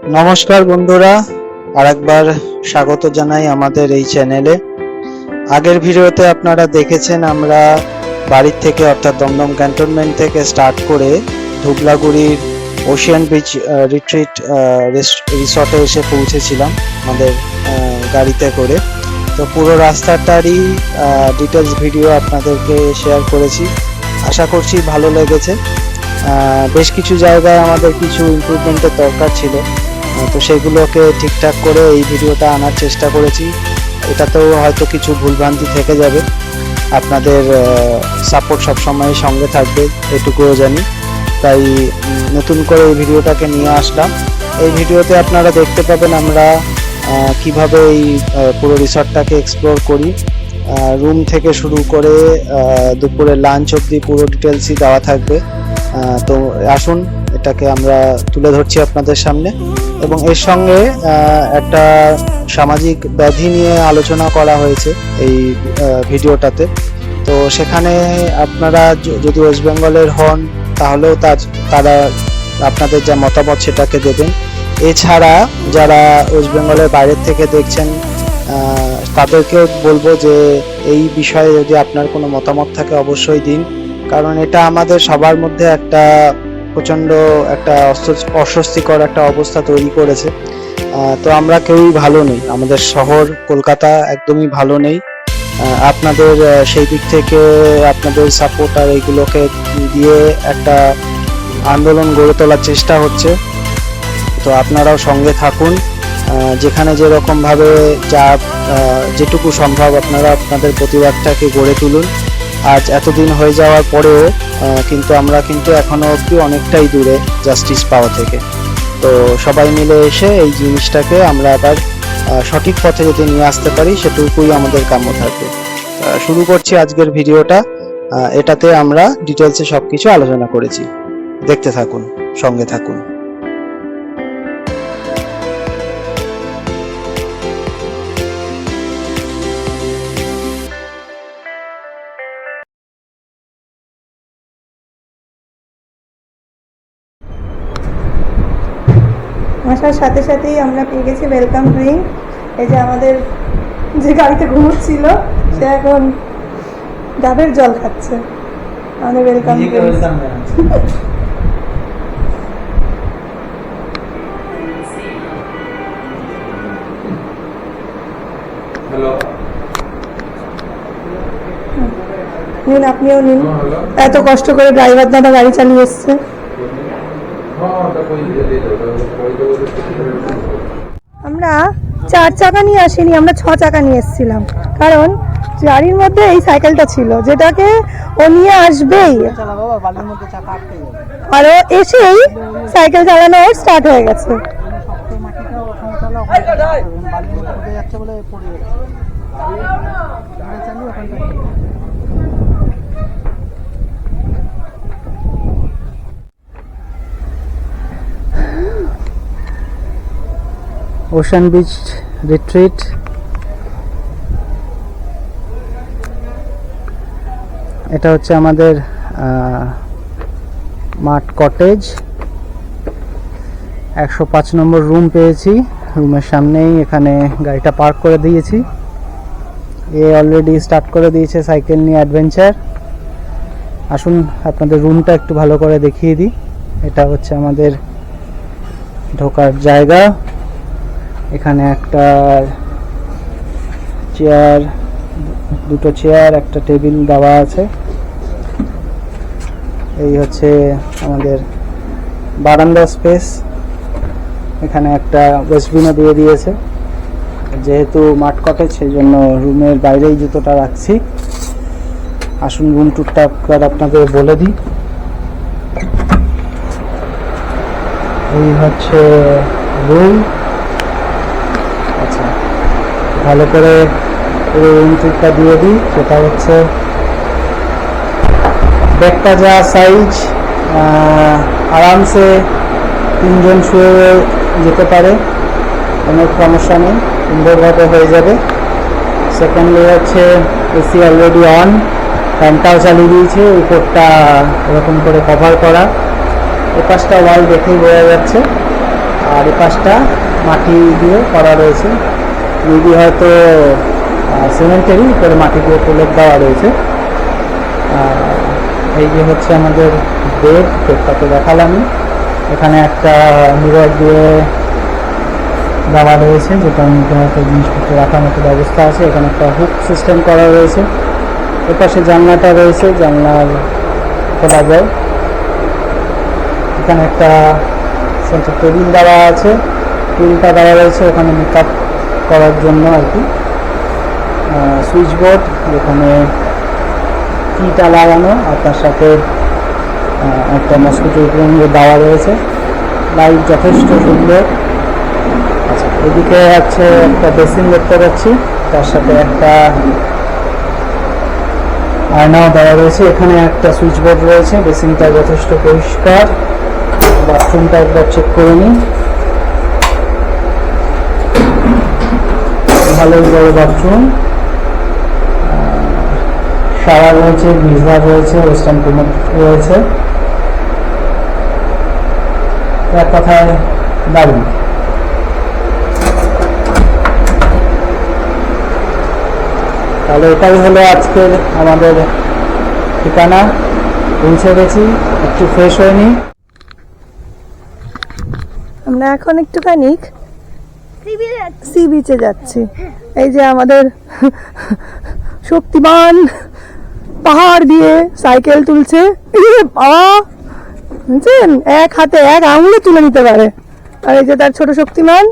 নমস্কার বন্ধুরা, আরেকবার স্বাগত জানাই আমাদের এই চ্যানেলে। আগের ভিডিওতে আপনারা দেখেছেন আমরা বাড়ির থেকে অর্থাৎ দমদম ক্যান্টনমেন্ট থেকে স্টার্ট করে ধুবলাগুড়ির ওশিয়ান বিচ রিট্রিট রিসর্টে এসে পৌঁছেছিলাম আমাদের গাড়িতে করে। তো পুরো রাস্তাটারই ডিটেলস ভিডিও আপনাদেরকে শেয়ার করেছি, আশা করছি ভালো লেগেছে। বেশ কিছু জায়গায় আমাদের কিছু ইমপ্রুভমেন্টের দরকার ছিল, তো সেগুলোকে ঠিকঠাক করে এই ভিডিওটা আনার চেষ্টা করেছি। এটাতেও হয়তো কিছু ভুলভ্রান্তি থেকে যাবে, আপনাদের সাপোর্ট সবসময় সঙ্গে থাকবে এটুকুও জানি, তাই নতুন করে এই ভিডিওটাকে নিয়ে আসলাম। এই ভিডিওতে আপনারা দেখতে পাবেন আমরা কিভাবে এই পুরো রিসর্টটাকে এক্সপ্লোর করি, রুম থেকে শুরু করে দুপুরে লাঞ্চ অবধি পুরো ডিটেলসই দেওয়া থাকবে। তো আসুন এটাকে আমরা তুলে ধরছি আপনাদের সামনে, এবং এর সঙ্গে একটা সামাজিক ব্যাধি নিয়ে আলোচনা করা হয়েছে এই ভিডিওটাতে। তো সেখানে আপনারা যদি ওয়েস্ট বেঙ্গলের হন তাহলেও তারা আপনাদের যা মতামত সেটাকে দেবেন। এছাড়া যারা ওয়েস্ট বেঙ্গলের বাইরের থেকে দেখছেন তাদেরকেও বলবো যে এই বিষয়ে যদি আপনার কোনো মতামত থাকে অবশ্যই দিন, কারণ এটা আমাদের সবার মধ্যে একটা প্রচণ্ড একটা অস্বস্তিকর একটা অবস্থা তৈরি করেছে। তো আমরা কেউই ভালো নেই, আমাদের শহর কলকাতা একদমই ভালো নেই। আপনাদের সেই দিক থেকে আপনাদের সাপোর্ট আর এইগুলোকে দিয়ে একটা আন্দোলন গড়ে তোলার চেষ্টা হচ্ছে, তো আপনারাও সঙ্গে থাকুন। যেখানে যেরকমভাবে যেটুকু সম্ভব আপনারা আপনাদের প্রতিবাদটাকে গড়ে তুলুন। আজ এতদিন হয়ে যাওয়ার পরেও কিন্তু আমরা এখনো অবধি অনেকটাই দূরে জাস্টিস পাওয়া থেকে। তো সবাই মিলে এসে এই জিনিসটাকে আমরা আবার সঠিক পথে যদি নিয়ে আসতে পারি সেটুকুই আমাদের কাম্য থাকবে। শুরু করছি আজকের ভিডিওটা। এটাতে আমরা ডিটেলসে সবকিছু আলোচনা করেছি, দেখতে থাকুন, সঙ্গে থাকুন। আসার সাথে সাথেই আমরা পেয়ে গেছি ওয়েলকাম ড্রিঙ্ক। এই যে আমাদের যে গাড়িতে ঘুমোচ্ছিল সে এখন ডাবের জল খাচ্ছে। আমাদের ওয়েলকাম নিন, আপনিও নিন। এত কষ্ট করে ড্রাইভার দাদা গাড়ি চালিয়ে এসছে। আমরা 4 চাকা নিয়ে আসিনি, আমরা 6 চাকা নিয়ে এসেছিলাম, কারণ গাড়ির মধ্যে এই সাইকেলটা ছিল যেটাকে ও নিয়ে আসবেই, আর ও এসেই সাইকেল চালানো ওর স্টার্ট হয়ে গেছে। ওশান বিচ রিট্রিট, এটা হচ্ছে আমাদের মাঠ কটেজ। 105 নম্বর রুম পেয়েছি, রুমের সামনেই এখানে গাড়িটা পার্ক করে দিয়েছি। এ অলরেডি স্টার্ট করে দিয়েছে সাইকেল নিয়ে অ্যাডভেঞ্চার। আসুন আপনাদের রুমটা একটু ভালো করে দেখিয়ে দিই। এটা হচ্ছে আমাদের ঢোকার জায়গা। এখানে একটা চেয়ার, দুটো চেয়ার, একটা টেবিল দেওয়া আছে। এই হচ্ছে আমাদের বারান্দা স্পেস। এখানে একটা ওয়েস্টবিনও দিয়ে দিয়েছে, যেহেতু মাঠ কটেজ সেই জন্য রুমের বাইরেই জুতোটা রাখছি। আসুন রুম টুরটা আপনাদের বলে দিই। এই হচ্ছে রুম। আচ্ছা, ভালো করে পুরো রুম টুরটা দিয়ে দিই। সেটা হচ্ছে ব্যাগটা যা সাইজ, আরামসে 3 জন শুয়ে যেতে পারে, কোনো সমস্যা নেই, সুন্দরভাবে হয়ে যাবে। সেকেন্ডলি হচ্ছে এসি অলরেডি অন, ফ্যানটাও চালিয়ে দিয়েছে, উপরটা এরকম করে কভার করা। এপাশটা ওয়াল দেখেই বোঝা যাচ্ছে। আর এই পাশটা মাটি দিয়ে করা রয়েছে, মেবি হয়তো সিমেন্টেরই, উপরে মাটি দিয়ে প্রলেপ দেওয়া রয়েছে। এই যে হচ্ছে আমাদের বেডটা তো দেখালামই। এখানে একটা মিরর দিয়ে দেওয়া রয়েছে, যেটার মধ্যে হয়তো জিনিসপত্র রাখার মতো ব্যবস্থা আছে। এখানে একটা হুক সিস্টেম করা রয়েছে। এপাশে জানলাটা রয়েছে, জানলার খোলা যায়। এখানে একটা সেন্টার টেবিল দেওয়া আছে, টেবিলটা দেওয়া রয়েছে ওখানে মেকআপ করার জন্য আর কি। সুইচ বোর্ড, যেখানে কিটা লাগানো, আর তার সাথে একটা মসকিটো দেওয়া রয়েছে। লাইট যথেষ্ট সুন্দর। আচ্ছা, এদিকে আছে একটা বেসিন দেখতে পাচ্ছি, তার সাথে একটা আয়নাও দেওয়া রয়েছে। এখানে একটা সুইচ বোর্ড রয়েছে। বেসিনটা যথেষ্ট পরিষ্কার। বাথরুমটা একবার চেক করে নিই। ভালোই বড় বাথরুম, শাওয়ার রয়েছে, গিজার রয়েছে, ওয়েস্টার্ন কোমোড রয়েছে। এক কথায় দারুণ। তাহলে এটাই হলো আজকের আমাদের ঠিকানা। পৌঁছে গেছি, একটু ফ্রেশ হয়ে নিই। আমরা এখন একটুখানি সি বিচে যাচ্ছি। এই যে আমাদের শক্তিমান পাহাড় দিয়ে সাইকেল তুলছে। বাবা বুঝছেন, এক হাতে এক আঙুলে তুলে নিতে পারে। আর এই যে তার ছোট শক্তিমান।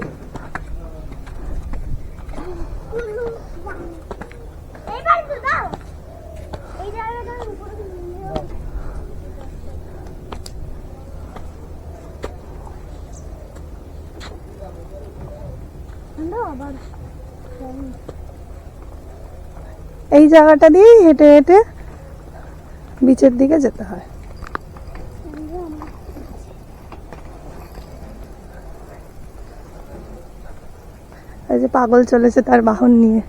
এই জায়গাটা দিয়ে হেঁটে হেঁটে বিচের দিকে যেতে হয়। এই যে পাগল চলেছে তার বাহন নিয়ে।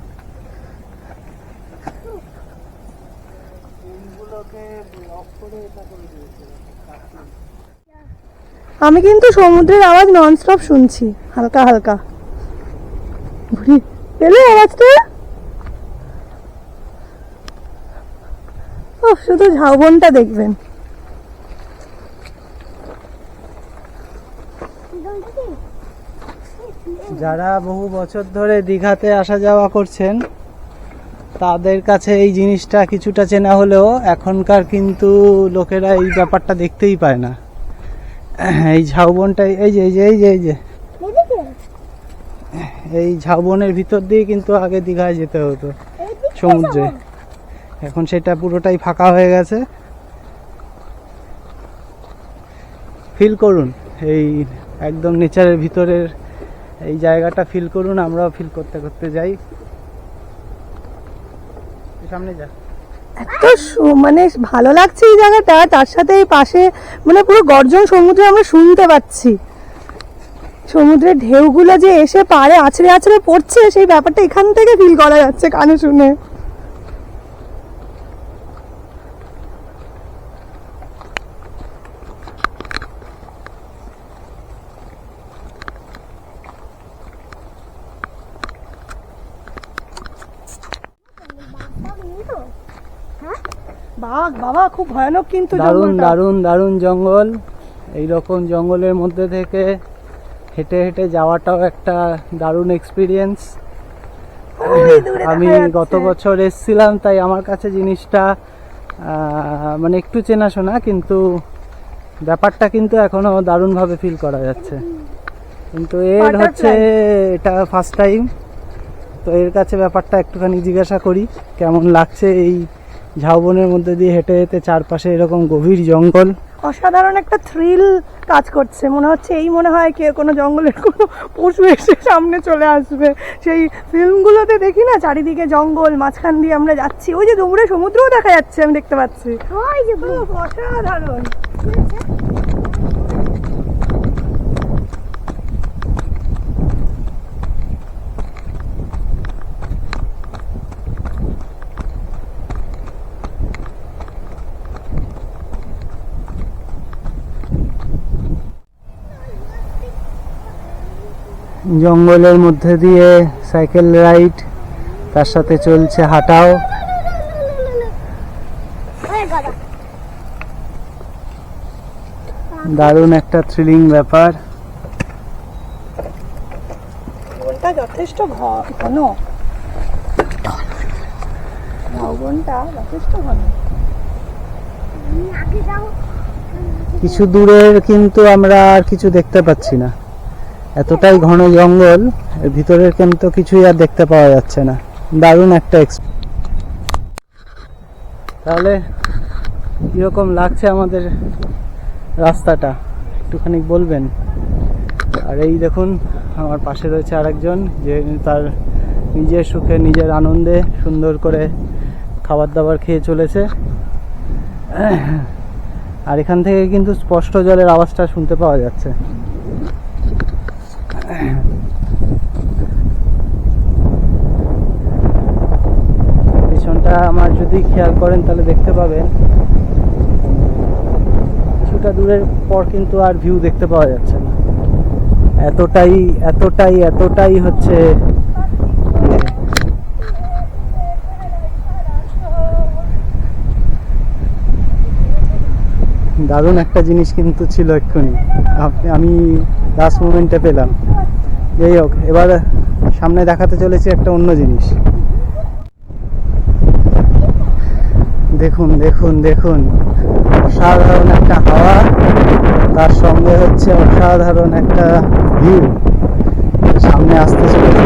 আমি কিন্তু সমুদ্রের আওয়াজ ননস্টপ শুনছি, হালকা হালকা। ঘুরি পেলে আওয়াজটা? ও, শুধু ঝাউবনটা দেখবেন। যারা বহু বছর ধরে দীঘাতে আসা যাওয়া করছেন তাদের কাছে এই জিনিসটা কিছুটা চেনা হলেও এখনকার কিন্তু লোকেরা এই ব্যাপারটা দেখতেই পায় না। এই ঝাউবনটাই, এই যে এই যে এই যে এই যে এই ঝাউবনের ভিতর দিয়ে কিন্তু আগে দীঘায় যেতে হতো সমুদ্রে। এখন সেটা পুরোটাই ফাঁকা হয়ে গেছে। ফিল করুন এই একদম নেচারের ভিতরের এই জায়গাটা ফিল করুন। আমরাও ফিল করতে করতে যাই। সামনে যা, এত মানে ভালো লাগছে এই জায়গাটা। তার সাথে এই পাশে মানে পুরো গর্জন সমুদ্রে আমরা শুনতে পাচ্ছি। সমুদ্রের ঢেউগুলো যে এসে পাড়ে আছড়ে আছড়ে পড়ছে, সেই ব্যাপারটা এখান থেকে ফিল করা যাচ্ছে কানে শুনে। বাঘ বাবা, খুব ভয়ানক কিন্তু দারুণ দারুণ দারুণ জঙ্গল। এইরকম জঙ্গলের মধ্যে থেকে হেঁটে হেঁটে যাওয়াটাও একটা দারুণ এক্সপিরিয়েন্স। আমি গত বছর এসেছিলাম, তাই আমার কাছে জিনিসটা মানে একটু চেনাশোনা, কিন্তু ব্যাপারটা কিন্তু এখনো দারুণভাবে ফিল করা যাচ্ছে। কিন্তু এর হচ্ছে এটা ফার্স্ট টাইম, তো এর কাছে ব্যাপারটা একটুখানি জিজ্ঞাসা করি কেমন লাগছে এই ঝাউবনের মধ্যে দিয়ে হেঁটে হেঁটে, চারপাশে এরকম গভীর জঙ্গল। অসাধারণ একটা থ্রিল কাজ করছে। মনে হচ্ছে এই মনে হয় কে কোনো জঙ্গলের কোনো পশু এসে সামনে চলে আসবে। সেই ফিল্মগুলোতে দেখি না, চারিদিকে জঙ্গল, মাঝখান দিয়ে আমরা যাচ্ছি। ওই যে দূরে সমুদ্রও দেখা যাচ্ছে, আমি দেখতে পাচ্ছি। অসাধারণ। জঙ্গলের মধ্যে দিয়ে সাইকেল রাইড, তার সাথে চলছে হাঁটাও। দারুণ একটা থ্রিলিং ব্যাপার। যথেষ্ট ঘন, ঝাউবনটা যথেষ্ট ঘন। কিছু দূরের কিন্তু আমরা আর কিছু দেখতে পাচ্ছি না, এতটাই ঘন জঙ্গল, এর ভিতরের কিন্তু কিছুই আর দেখতে পাওয়া যাচ্ছে না। দারুণ একটা তাহলে কিরকম লাগছে আমাদের রাস্তাটা একটুখানি বলবেন। আর এই দেখুন আমার পাশে রয়েছে আরেকজন, যে তার নিজের সুখে নিজের আনন্দে সুন্দর করে খাবার দাবার খেয়ে চলেছে। আর এখান থেকে কিন্তু স্পষ্ট জলের আওয়াজটা শুনতে পাওয়া যাচ্ছে। পিছনটা আমার যদি খেয়াল করেন তাহলে দেখতে পাবেন কিছুটা দূরের পর কিন্তু আর ভিউ দেখতে পাওয়া যাচ্ছে না। এতটাই এতটাই এতটাই হচ্ছে দারুণ একটা জিনিস কিন্তু ছিল এক্ষুনি, আমি লাস্ট মোমেন্টে পেলাম। যাই হোক, এবার সামনে দেখাতে চলেছি একটা অন্য জিনিস। দেখুন দেখুন দেখুন, অসাধারণ একটা হাওয়া, তার সঙ্গে হচ্ছে অসাধারণ একটা ভিউ সামনে আসতে চলেছে।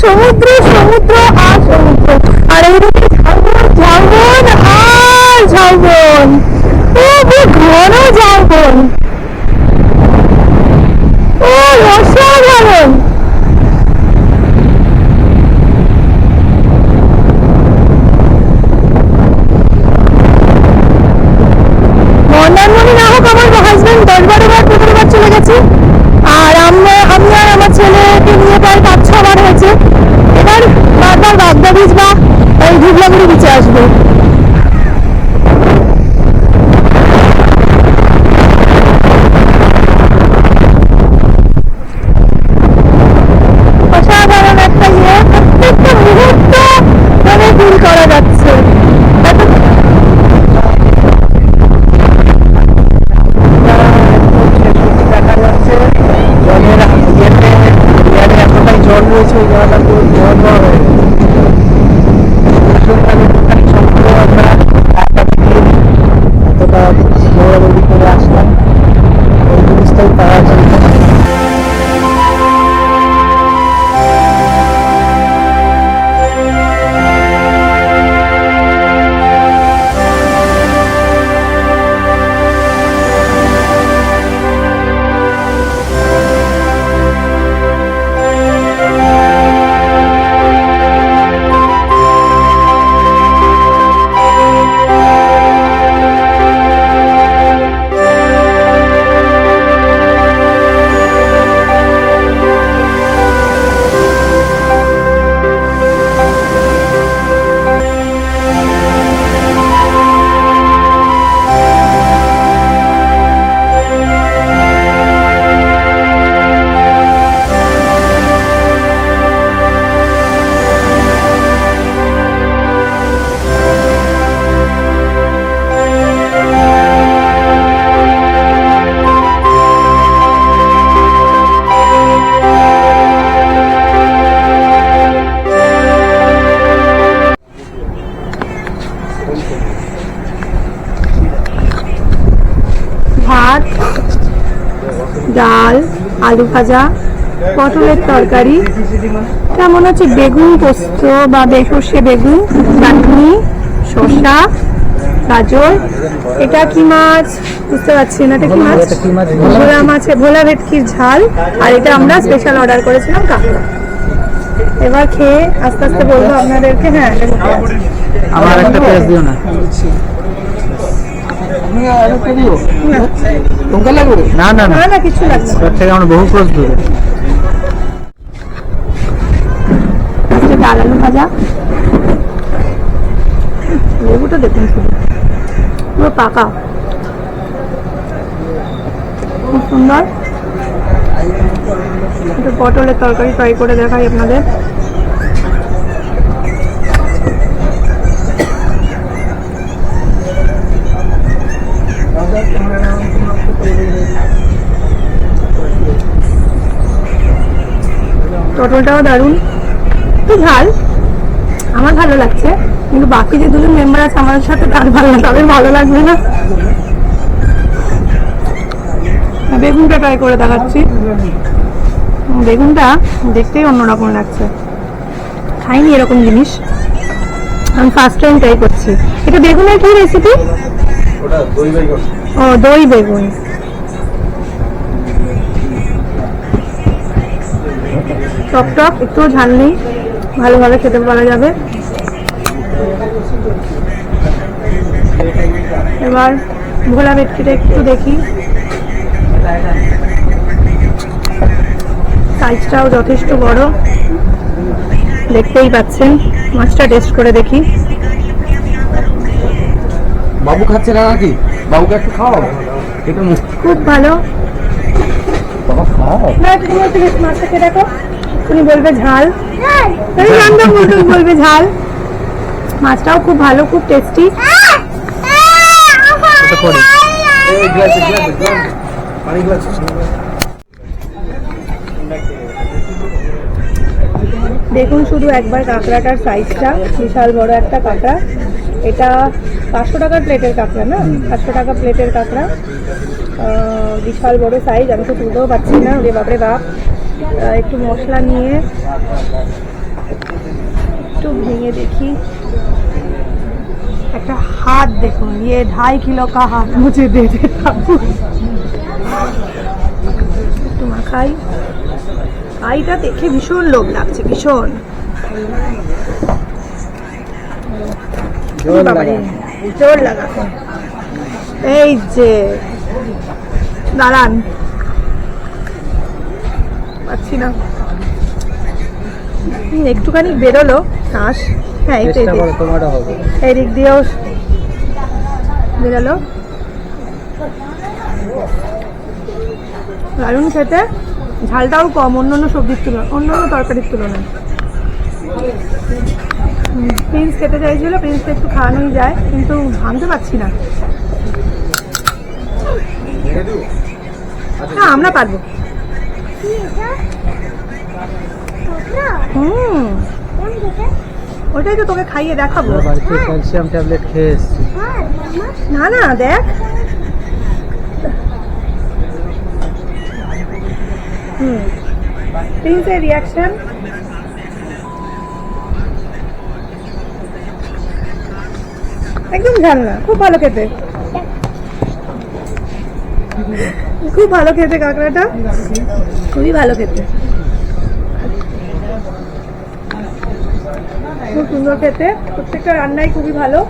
সমুদ্র সমুদ্র আর সমুদ্র, আর এইদিকে ঝাউবন আর ঝাউবন, ঘন ঝাউবন, ও অসাধারণ। মন্দারমণি না হোক, আমার হাজবেন্ড 10-12 বার 15 বার চলে গেছে, আর আমি আর আমার ছেলেকে নিয়ে প্রায় 5-6 বার হয়েছে। এবার বারবার বাগদা বীচ বা এই ধুবলাগুড়ি বিচে আসবো। অসাধারণ একটা ইয়ে, প্রত্যেকটা মুহূর্ত মানে ফিল করা যাচ্ছে। দেখা যাচ্ছে জলের এতটাই জল রয়েছে, ওই জায়গাটা পুরো জল হয়ে এতটা দৌড়াদৌড়ি করে আসলাম, ওই জিনিসটাই পাওয়া যায়। ভাত, ডাল, আলু ভাজা, পটলের তরকারি, এটা মনে হচ্ছে বেগুন পোস্ত বা সর্ষে বেগুন, চাটনি, শসা, গাজর। এটা কি মাছ বুঝতে পারছি না, এটা কি মাছ? ভোলা মাছ, ভোলা ভেটকির ঝাল। আর এটা আমরা স্পেশাল অর্ডার করেছিলাম কাঁকড়া। এবার খেয়ে আস্তে আস্তে বলবো আপনাদেরকে। হ্যাঁ, আমার একটা পেঁয়াজ দিও না। না না না না কিছু লাগছে। তার থেকে আমরা বহু ক্রস দূরে। ডাল আলু ভাজা, লেবুটা দেখুন শুধু পুরো পাকা, খুব সুন্দর। একটু পটলের তরকারি ফ্রাই করে দেখাই আপনাদের। পটলটাও দারুণ, একটু ঝাল, আমার ভালো লাগছে, কিন্তু বাকি যে দুজন মেম্বার আছে আমার সাথে তার তাদের ভালো লাগবে না। বেগুনটা ট্রাই করে দেখাচ্ছি। বেগুনটা দেখতেই অন্যরকম লাগছে, খাইনি এরকম জিনিস, আমি ফার্স্ট টাইম ট্রাই করছি। এটা বেগুনের কি রেসিপি? ও, দই বেগুন। টক টক, একটু ঝাল নেই, ভালোভাবে খেতে পারা যাবে। এবার ভোলা ভেটকিটা একটু দেখি, সাইজটাও যথেষ্ট বড়, দেখতেই পাচ্ছেন। মাছটা টেস্ট করে দেখি। বাবু খাচ্ছে না নাকি? বাবুকে একটু খাও। খুব ভালো। বাবা খাও। না, তুমি মাছটা খেয়ে দেখো, তুমি বলবে ঝাল, আমি জানতাম বলবে ঝাল। মাছটাও খুব ভালো, খুব টেস্টি। দেখুন শুধু একবার কাঁকড়াটার সাইজটা, বিশাল বড় একটা কাঁকড়া। এটা 500 টাকার প্লেটের কাঁকড়া না? 500 টাকা প্লেটের কাঁকড়া, বিশাল বড় সাইজ। আমি তো তুলতেও পারছি না, রে বাপরে বাপ। একটু মশলা নিয়ে একটু ভেঙে দেখি। একটা হাত দেখুন, ये 2.5 किलो का हाथ मुझे दे दे। একটু মাখাই। আইটা দেখে ভীষণ লোভ লাগছে, ভীষণ। জোর লাগাতে। এই যে দাঁড়ান, পাচ্ছি না, একটুখানি বেরোলো শ্বাস। হ্যাঁ, এই দিক দিয়েও বেরোলো। দারুণ খেতে, ঝালটাও কম অন্যান্য সবজির তুলনায়, অন্যান্য তরকারির তুলনায়। প্রিন্স খেতে চাইছিল, প্রিন্সকে একটু খাওয়ানোই যায়, কিন্তু ভাঙতে পারছি না। হ্যাঁ, আমরা পারবো। ওটাই তো তোকে খাইয়ে দেখাবো। ক্যালসিয়াম ট্যাবলেট খেয়ে এসছি। না না, দেখ। প্রিন্সের রিয়াকশন। একদম ঝাল না, খুব ভালো খেতে, খুব ভালো খেতে কাঁকড়াটা, খুবই ভালো খেতে, খুব সুন্দর খেতে। প্রত্যেকটা রান্নাই খুবই ভালো।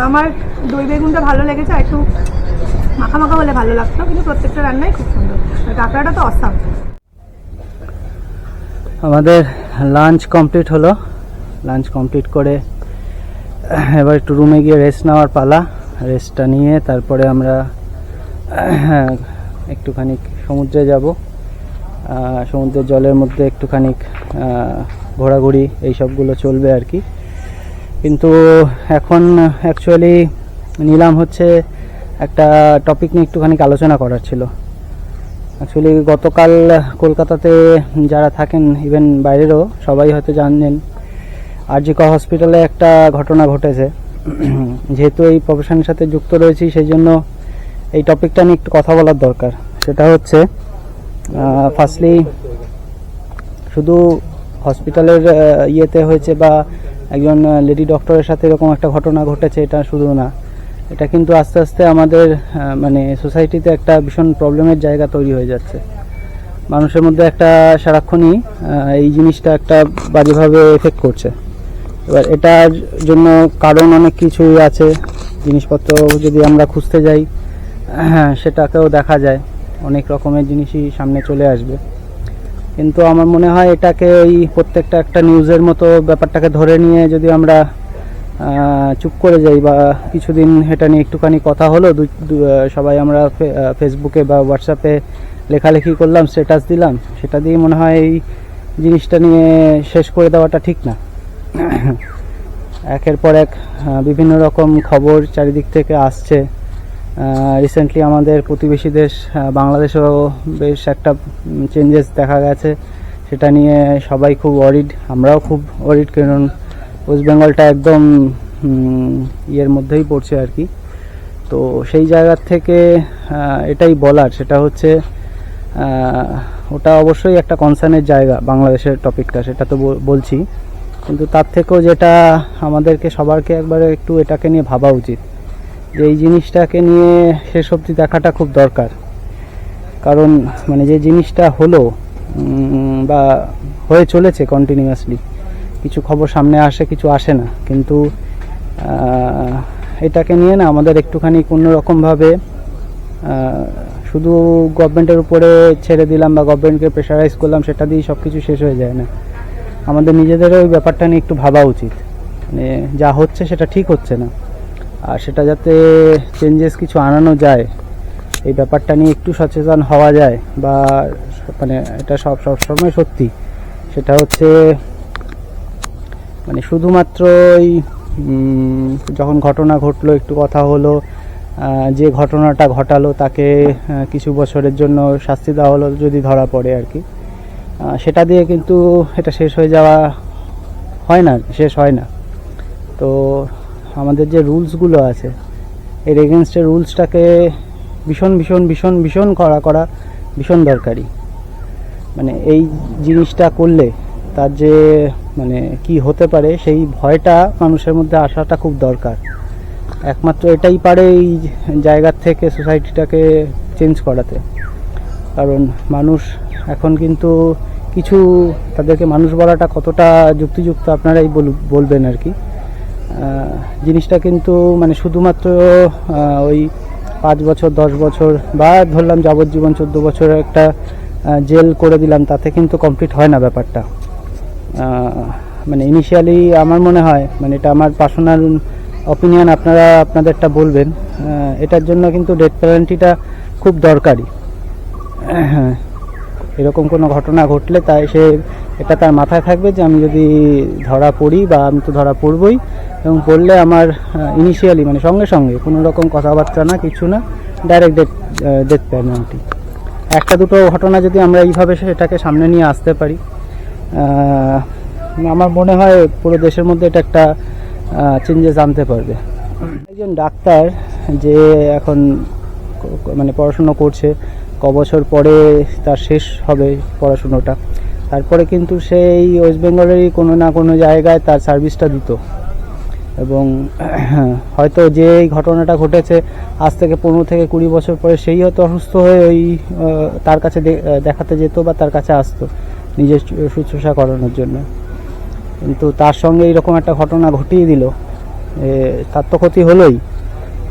আমার দই বেগুনটা ভালো লেগেছে, একটু মাখা মাখা হলে ভালো লাগতো, কিন্তু প্রত্যেকটা রান্নাই খুব সুন্দর। আর কাঁকড়াটা তো অসাম। আমাদের লাঞ্চ কমপ্লিট হলো। লাঞ্চ কমপ্লিট করে এবার একটু রুমে গিয়ে রেস্ট নেওয়ার পালা। রেস্টটা নিয়ে তারপরে আমরা একটুখানি সমুদ্রে যাব। সমুদ্রের জলের মধ্যে একটুখানি ঘোরাঘুরি এইসবগুলো চলবে আর কি। কিন্তু এখন অ্যাকচুয়ালি নিলাম হচ্ছে একটা টপিক নিয়ে একটুখানি আলোচনা করার ছিল। অ্যাকচুয়ালি গতকাল কলকাতাতে যারা থাকেন, ইভেন বাইরেরও সবাই হয়তো জানেন, আরজিকর হসপিটালে একটা ঘটনা ঘটেছে। যেহেতু এই প্রফেশনের সাথে যুক্ত রয়েছি, সেই জন্য এই টপিকটা নিয়ে একটু কথা বলার দরকার। সেটা হচ্ছে ফার্স্টলি শুধু হসপিটালের ইয়েতে হয়েছে বা একজন লেডি ডক্টরের সাথে এরকম একটা ঘটনা ঘটেছে এটা শুধু না, এটা কিন্তু আস্তে আস্তে আমাদের মানে সোসাইটিতে একটা ভীষণ প্রবলেমের জায়গা তৈরি হয়ে যাচ্ছে। মানুষের মধ্যে একটা সারাক্ষণই এই জিনিসটা একটা বাজেভাবে এফেক্ট করছে। এবার এটার জন্য কারণ অনেক কিছুই আছে, জিনিসপত্র যদি আমরা খুঁজতে যাই সেটাকেও দেখা যায়, অনেক রকমের জিনিসই সামনে চলে আসবে। কিন্তু আমার মনে হয় এটাকে এই প্রত্যেকটা একটা নিউজের মতো ব্যাপারটাকে ধরে নিয়ে যদি আমরা চুপ করে যাই বা কিছুদিন এটা নিয়ে একটুখানি কথা হলো, সবাই আমরা ফেসবুকে বা হোয়াটসঅ্যাপে লেখালেখি করলাম, স্ট্যাটাস দিলাম, সেটা দিয়ে মনে হয় এই জিনিসটা নিয়ে শেষ করে দেওয়াটা ঠিক না। একের পর এক বিভিন্ন রকম খবর চারিদিক থেকে আসছে। রিসেন্টলি আমাদের প্রতিবেশী দেশ বাংলাদেশেও বেশ একটা চেঞ্জেস দেখা গেছে, সেটা নিয়ে সবাই খুব ওয়ারিড, আমরাও খুব ওয়ারিড, কারণ ওয়েস্ট বেঙ্গলটা একদম ইয়ের মধ্যেই পড়ছে আর কি। তো সেই জায়গার থেকে এটাই বলার, সেটা হচ্ছে ওটা অবশ্যই একটা কনসার্নের জায়গা বাংলাদেশের টপিকটা, সেটা তো বলছি, কিন্তু তার থেকেও যেটা আমাদেরকে সবারকে একবারে একটু এটাকে নিয়ে ভাবা উচিত যে এই জিনিসটাকে নিয়ে শেষ অবধি দেখাটা খুব দরকার। কারণ মানে যে জিনিসটা হলো বা হয়ে চলেছে কন্টিনিউয়াসলি, কিছু খবর সামনে আসে, কিছু আসে না, কিন্তু এটাকে নিয়ে না আমাদের একটুখানি কোনোরকমভাবে শুধু গভর্নমেন্টের উপরে ছেড়ে দিলাম বা গভর্নমেন্টকে প্রেশারাইজ করলাম, সেটা দিয়েই সব কিছু শেষ হয়ে যায় না। আমাদের নিজেদেরও ওই ব্যাপারটা নিয়ে একটু ভাবা উচিত, মানে যা হচ্ছে সেটা ঠিক হচ্ছে না, আর সেটা যাতে চেঞ্জেস কিছু আনানো যায়, এই ব্যাপারটা নিয়ে একটু সচেতন হওয়া যায়, বা মানে এটা সবসময় সত্যি, সেটা হচ্ছে মানে শুধুমাত্র ওই যখন ঘটনা ঘটলো, একটু কথা হলো, যে ঘটনাটা ঘটালো তাকে কিছু বছরের জন্য শাস্তি দেওয়া হলো যদি ধরা পড়ে আর কি, সেটা দিয়ে কিন্তু এটা শেষ হয়ে যাওয়া হয় না, শেষ হয় না। তো আমাদের যে রুলসগুলো আছে, এর এগেনস্টে রুলসটাকে ভীষণ ভীষণ ভীষণ ভীষণ করা ভীষণ দরকারি। মানে এই জিনিসটা করলে তার যে মানে কি হতে পারে সেই ভয়টা মানুষের মধ্যে আসাটা খুব দরকার। একমাত্র এটাই পারে এই জায়গার থেকে সোসাইটিটাকে চেঞ্জ করাতে। কারণ মানুষ এখন কিন্তু কিছু, তাদেরকে মানুষ বলাটা কতটা যুক্তিযুক্ত আপনারাই বলবেন আর কি, জিনিসটা কিন্তু মানে শুধুমাত্র ওই 5 বছর 10 বছর বা ধরলাম যাবজ্জীবন 14 বছরের একটা জেল করে দিলাম, তাতে কিন্তু কমপ্লিট হয় না ব্যাপারটা। মানে ইনিশিয়ালি আমার মনে হয়, মানে এটা আমার পার্সোনাল অপিনিয়ন, আপনারা আপনাদেরটা বলবেন, এটার জন্য কিন্তু ডেথ পেনাল্টিটা খুব দরকারি। এরকম কোনো ঘটনা ঘটলে তাই সে এটা তার মাথায় থাকবে যে আমি যদি ধরা পড়ি, বা আমি তো ধরা পড়বই, এবং পড়লে আমার ইনিশিয়ালি মানে সঙ্গে সঙ্গে কোনো রকম কথাবার্তা না, কিছু না, ডাইরেক্ট ডেথ পেনাল্টি। একটা দুটো ঘটনা যদি আমরা এইভাবে সেটাকে সামনে নিয়ে আসতে পারি, আমার মনে হয় পুরো দেশের মধ্যে এটা একটা চেঞ্জেস আনতে পারবে। একজন ডাক্তার যে এখন মানে পড়াশুনো করছে, বছর পরে তার শেষ হবে পড়াশুনোটা, তারপরে কিন্তু সেই ওয়েস্ট বেঙ্গলেরই কোনো না কোনো জায়গায় তার সার্ভিসটা দিত, এবং হয়তো যে এই ঘটনাটা ঘটেছে আজ থেকে 15 থেকে 20 বছর পরে সেই হয়তো অসুস্থ হয়ে ওই তার কাছে দেখাতে যেত বা তার কাছে আসতো নিজের শুশ্রূষা করানোর জন্য, কিন্তু তার সঙ্গে এইরকম একটা ঘটনা ঘটিয়ে দিল, তার তো ক্ষতি হলোই,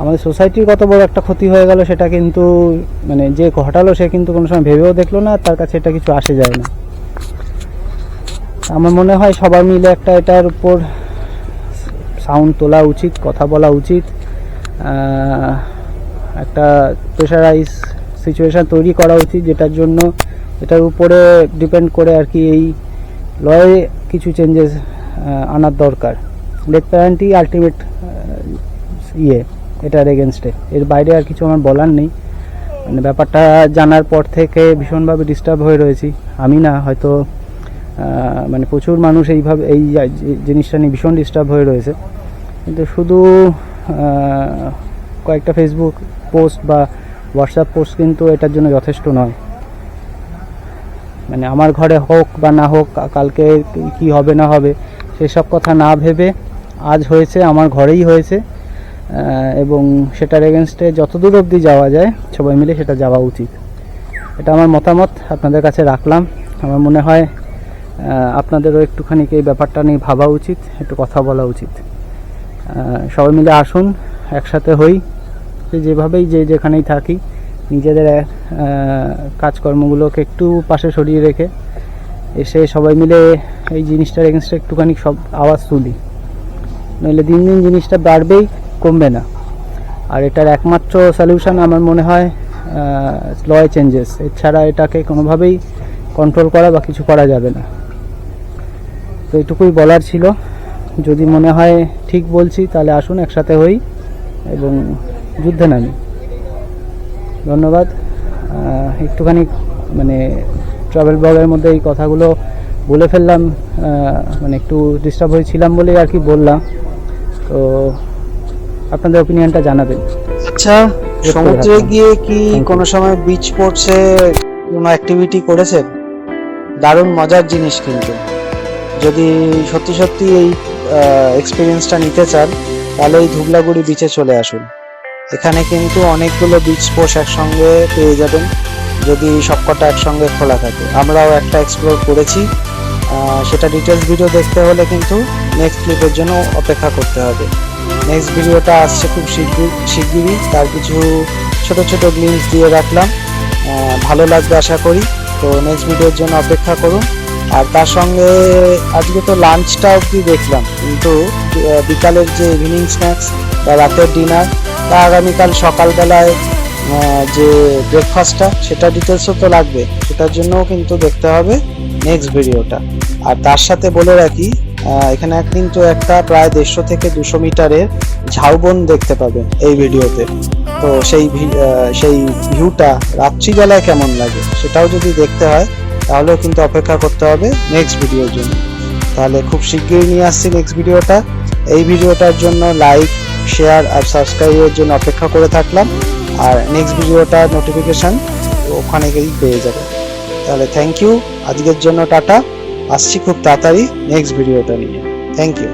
আমাদের সোসাইটির কত বড় একটা ক্ষতি হয়ে গেল সেটা কিন্তু মানে যে ঘটালো সে কিন্তু কোনো সময় ভেবেও দেখলো না, তার কাছে এটা কিছু আসে যায় না। আমার মনে হয় সবার মিলে একটা এটার উপর সাউন্ড তোলা উচিত, কথা বলা উচিত, একটা প্রেশারাইজ সিচুয়েশান তৈরি করা উচিত, যেটার জন্য এটার উপরে ডিপেন্ড করে আর কি এই লয়ে কিছু চেঞ্জেস আনার দরকার। ডেথ পেনাল্টি আলটিমেট এটার এগেনস্টে, এর বাইরে আর কিছু আমার বলার নেই। মানে ব্যাপারটা জানার পর থেকে ভীষণভাবে ডিস্টার্ব হয়ে রয়েছি, আমি না হয়তো মানে প্রচুর মানুষ এইভাবে এই জিনিসটা নিয়ে ভীষণ ডিস্টার্ব হয়ে রয়েছে, কিন্তু শুধু কয়েকটা ফেসবুক পোস্ট বা হোয়াটসঅ্যাপ পোস্ট কিন্তু এটার জন্য যথেষ্ট নয়। মানে আমার ঘরে হোক বা না হোক, কালকে কি হবে না হবে সেসব কথা না ভেবে আজ হয়েছে আমার ঘরেই হয়েছে, এবং সেটার এগেনস্টে যতদূর অবধি যাওয়া যায় সবাই মিলে সেটা যাওয়া উচিত। এটা আমার মতামত আপনাদের কাছে রাখলাম। আমার মনে হয় আপনাদেরও একটুখানি এই ব্যাপারটা নিয়ে ভাবা উচিত, একটু কথা বলা উচিত। সবাই মিলে আসুন, একসাথে হই, যেভাবেই যে যেখানেই থাকি নিজেদের কাজকর্মগুলোকে একটু পাশে সরিয়ে রেখে এসে সবাই মিলে এই জিনিসটার এগেনস্টে একটুখানি সব আওয়াজ তুলি, নইলে দিন দিন জিনিসটা বাড়বেই, কমবে না। আর এটার একমাত্র সলিউশন আমার মনে হয় ল চেঞ্জেস, এছাড়া এটাকে কোনোভাবেই কন্ট্রোল করা বা কিছু করা যাবে না। তো এইটুকুই বলার ছিল। যদি মনে হয় ঠিক বলছি তাহলে আসুন একসাথে হই এবং যুদ্ধে নামি। ধন্যবাদ। একটুখানি মানে ট্রাভেল ব্লগের মধ্যে এই কথাগুলো বলে ফেললাম, মানে একটু ডিস্টার্ব হয়েছিলাম বলেই আর কি বললাম। তো আপনাদের ওপিনিয়নটা জানাবেন। আচ্ছা, সমুদ্রে গিয়ে কি কোনো সময় বিচ স্পোর্টসে কোনো অ্যাক্টিভিটি করেছেন? দারুণ মজার জিনিস কিন্তু। যদি সত্যি সত্যি এই এক্সপিরিয়েন্সটা নিতে চান তাহলে এই ধুবলাগুড়ি বিচে চলে আসুন। এখানে কিন্তু অনেকগুলো বিচ স্পোর্টস একসঙ্গে পেয়ে যাবেন যদি সবকটা একসঙ্গে খোলা থাকে। আমরাও একটা এক্সপ্লোর করেছি, সেটা ডিটেলস ভিডিও দেখতে হলে কিন্তু নেক্সট ক্লিপের জন্য অপেক্ষা করতে হবে। নেক্সট ভিডিওটা আসছে খুব শিগগিরই, তার কিছু ছোট ছোট গ্লিম্পস দিয়ে রাখলাম, ভালো লাগবে আশা করি। তো নেক্সট ভিডিওর জন্য অপেক্ষা করুন। আর তার সঙ্গে আজকে তো লাঞ্চটা অবধি দেখলাম, কিন্তু বিকালের যে ইভিনিং স্ন্যাক্স বা রাতের ডিনার, তা আগামীকাল সকালবেলায় যে ব্রেকফাস্টটা, সেটা ডিটেলসও তো লাগবে, সেটার জন্যও কিন্তু দেখতে হবে নেক্সট ভিডিওটা। আর তার সাথে বলে রাখি, এখানে কিন্তু একটা প্রায় 150 থেকে 200 মিটারের ঝাউবন দেখতে পাবেন এই ভিডিওতে। তো সেই ভিউটা রাত্রিবেলায় কেমন লাগে সেটাও যদি দেখতে হয় তাহলেও কিন্তু অপেক্ষা করতে হবে নেক্সট ভিডিওর জন্য। তাহলে খুব শিগগিরই নিয়ে আসছি নেক্সট ভিডিওটা। এই ভিডিওটার জন্য লাইক, শেয়ার আর সাবস্ক্রাইবের জন্য অপেক্ষা করে থাকলাম। আর নেক্সট ভিডিওটার নোটিফিকেশান ওখানে গিয়েই পেয়ে যাবে। তাহলে থ্যাংক ইউ, আজকের জন্য টাটা, আসছি খুব তাড়াতাড়ি নেক্সট ভিডিওটা নিয়ে। Thank you.